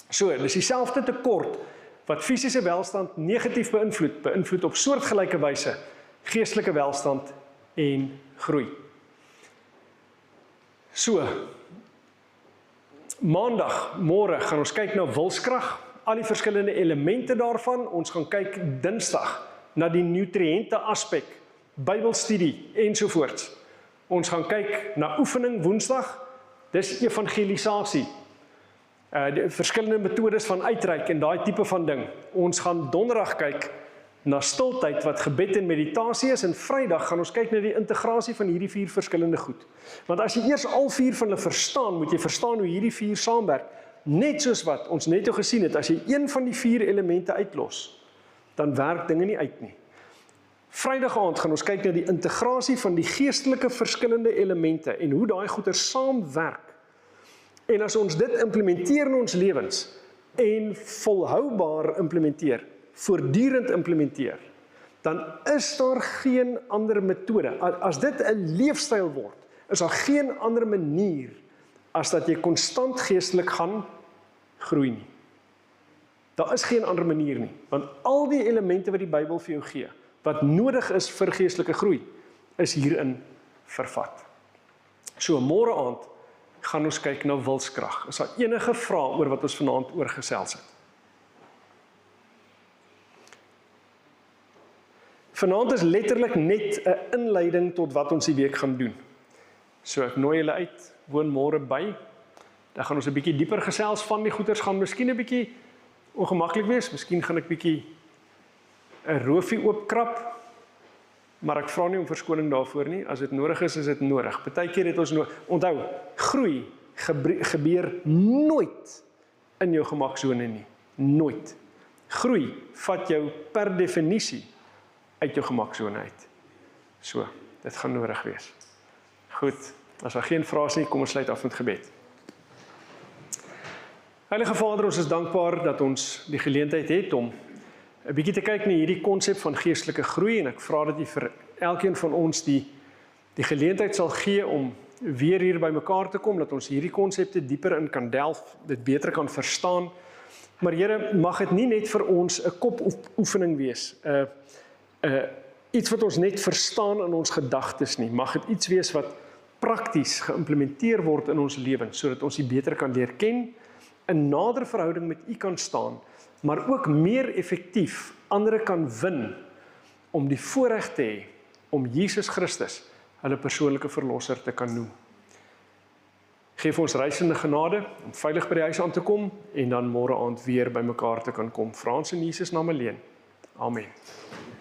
S2: So, dis dieselfde tekort wat fisiese welstand negatief beïnvloed op soortgelyke wyse geestelike welstand en groei. So, Maandag, môre gaan ons kyk na wilskrag, al die verskillende elemente daarvan. Ons gaan kyk Dinsdag na die nutriënte aspek, Bybelstudie ensovoorts. Ons gaan kyk na oefening Woensdag, dis evangelisasie. Die verskillende metodes van uitreik en daai tipe van ding. Ons gaan Donderdag kyk na stiltyd wat gebed en meditasie is, en Vrydag gaan ons kyk na die integrasie van hierdie 4 verskillende goed. Want as jy eers al 4 van hulle verstaan, moet jy verstaan hoe hierdie 4 saamwerk. Net soos wat ons net gesien het, as jy een van die 4 elemente uitlos, dan werk dinge nie uit nie. Vrydag aand gaan ons kyk na die integrasie van die geestelike verskillende elemente en hoe daai goeie saamwerk. En as ons dit implementeer in ons lewens en volhoubaar implementeer, voortdurend implementeer, dan is daar geen ander metode. As dit 'n leefstyl word, is daar geen ander manier as dat jy konstant geestelik gaan groei nie. Daar is geen ander manier nie, want al die elemente wat die Bybel vir jou gee, wat nodig is vir geestelike groei, is hierin vervat. So, môre aand gaan ons kyk na wilskrag. Is daar enige vrae oor wat ons vanaand oor gesels het? Vanaand is letterlik net 'n inleiding tot wat ons die week gaan doen. So ek nooi julle uit, woon môre by. Dan gaan ons 'n bietjie dieper gesels van die goeters, gaan miskien 'n bietjie ongemaklik wees, miskien gaan ek bietjie 'n roofie oopkrap, maar ek vra nie om verskoning daarvoor nie. As dit nodig is dit nodig. Partykeer het ons onthou, groei gebeur nooit in jou gemaksone nie. Nooit. Groei vat jou per definisie uit jou gemaksone uit. So, dit gaan nodig wees. Goed, as daar geen vrae is nie, kom ons sluit af met gebed. Heilige Vader, ons is dankbaar dat ons die geleentheid het om 'n bietjie te kyk na hierdie konsep van geestelike groei, en ek vra dat U vir elkeen van ons die geleentheid sal gee om weer hier by mekaar te kom, dat ons hierdie konsepte dieper in kan delf, dit beter kan verstaan. Maar Here, mag dit nie net vir ons 'n kopoefening wees, iets wat ons net verstaan in ons gedagtes nie. Mag dit iets wees wat prakties geïmplementeer word in ons lewens, sodat ons U beter kan leer ken, 'n nader verhouding met U kan staan, maar ook meer effektief ander kan win om die voorreg te hê om Jesus Christus hulle persoonlike verlosser te kan noem. Geef ons reisende genade om veilig by die huis aan te kom en dan môre aand weer by mekaar te kan kom. Vra ons in Jesus naam alleen. Amen.